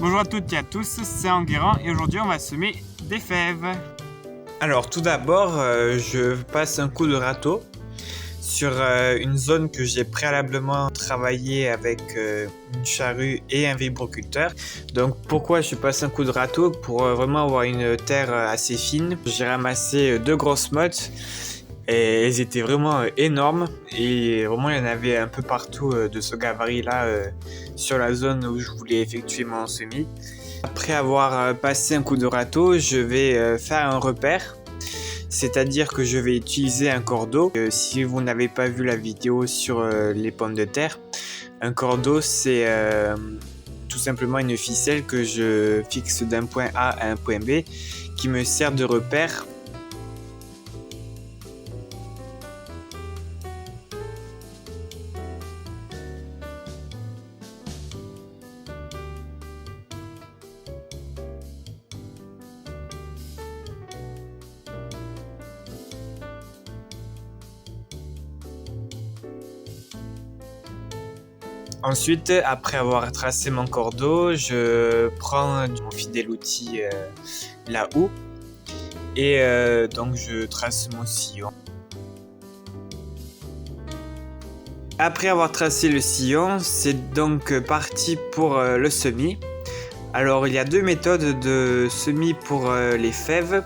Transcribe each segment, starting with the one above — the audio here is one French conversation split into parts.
Bonjour à toutes et à tous, c'est Enguerrand et aujourd'hui on va semer des fèves. Alors tout d'abord, je passe un coup de râteau sur une zone que j'ai préalablement travaillé avec une charrue et un vibroculteur. Donc pourquoi je passe un coup de râteau? Pour vraiment avoir une terre assez fine. J'ai ramassé deux grosses mottes et elles étaient vraiment énormes et vraiment il y en avait un peu partout de ce gabarit là sur la zone où je voulais effectuer mon semis. Après avoir passé un coup de râteau, je vais faire un repère. C'est-à-dire que je vais utiliser un cordeau. Si vous n'avez pas vu la vidéo sur les pommes de terre, un cordeau c'est tout simplement une ficelle que je fixe d'un point A à un point B qui me sert de repère. Ensuite, après avoir tracé mon cordeau, je prends mon fidèle outil, la houe, et donc je trace mon sillon. Après avoir tracé le sillon, c'est donc parti pour le semis. Alors il y a deux méthodes de semis pour les fèves.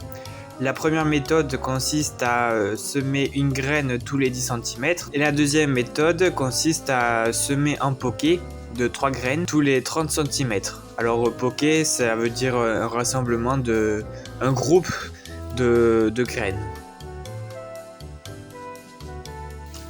La première méthode consiste à semer une graine tous les 10 cm et la deuxième méthode consiste à semer un poquet de 3 graines tous les 30 cm. Alors poquet, ça veut dire un rassemblement un groupe de graines.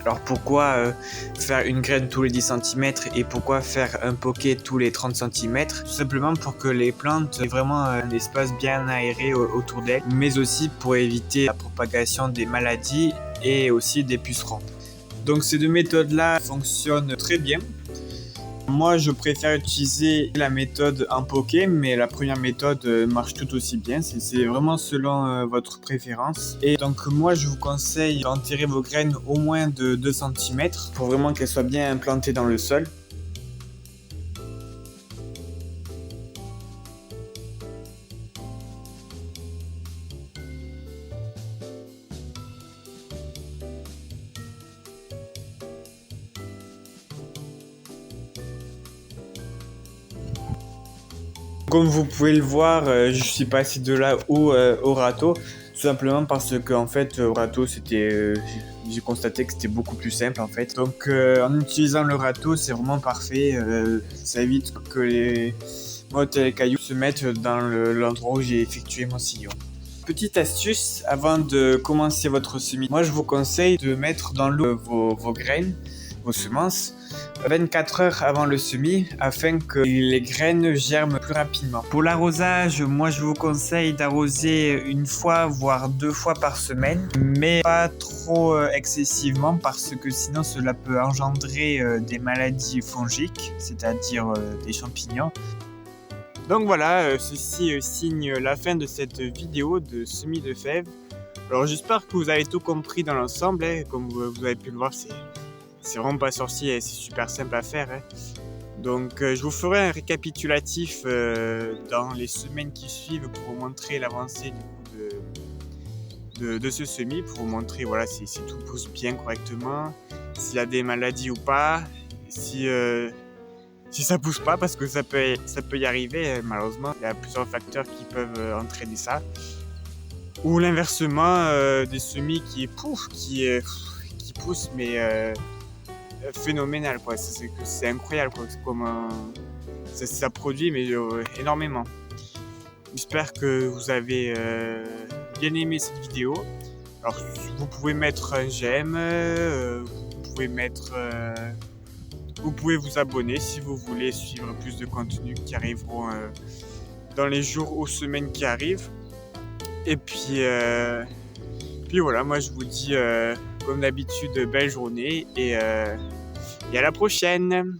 Alors pourquoi faire une graine tous les 10 cm et pourquoi faire un poquet tous les 30 cm? Tout simplement pour que les plantes aient vraiment un espace bien aéré autour d'elles, mais aussi pour éviter la propagation des maladies et aussi des pucerons. Donc ces deux méthodes-là fonctionnent très bien. Moi, je préfère utiliser la méthode en poquet, mais la première méthode marche tout aussi bien. C'est vraiment selon votre préférence. Et donc, moi, je vous conseille d'enterrer vos graines au moins de 2 cm pour vraiment qu'elles soient bien implantées dans le sol. Comme vous pouvez le voir, je suis passé de là au râteau, tout simplement parce que en fait, au râteau, j'ai constaté que c'était beaucoup plus simple en fait. Donc, en utilisant le râteau, c'est vraiment parfait. Ça évite que les mottes et les cailloux se mettent dans l'endroit où j'ai effectué mon sillon. Petite astuce avant de commencer votre semis, moi je vous conseille de mettre dans l'eau vos graines, vos semences, 24 heures avant le semis afin que les graines germent plus rapidement. Pour l'arrosage, moi je vous conseille d'arroser une fois voire 2 fois par semaine, mais pas trop excessivement parce que sinon cela peut engendrer des maladies fongiques, c'est-à-dire des champignons. Donc voilà, ceci signe la fin de cette vidéo de semis de fèves. Alors j'espère que vous avez tout compris dans l'ensemble, hein. Comme vous avez pu le voir, c'est vraiment pas sorcier et c'est super simple à faire, hein. Donc je vous ferai un récapitulatif dans les semaines qui suivent pour vous montrer l'avancée du coup de ce semis, pour vous montrer voilà, si tout pousse bien correctement, s'il y a des maladies ou pas, si ça pousse pas, parce que ça peut y arriver, malheureusement. Il y a plusieurs facteurs qui peuvent entraîner ça. Ou l'inversement, des semis qui poussent, mais phénoménal, quoi. C'est incroyable, quoi. C'est comme ça produit, mais énormément. J'espère que vous avez bien aimé cette vidéo. Alors, vous pouvez mettre un j'aime, vous pouvez vous abonner si vous voulez suivre plus de contenus qui arriveront dans les jours ou semaines qui arrivent. Et puis voilà, moi je vous dis comme d'habitude belle journée et à la prochaine.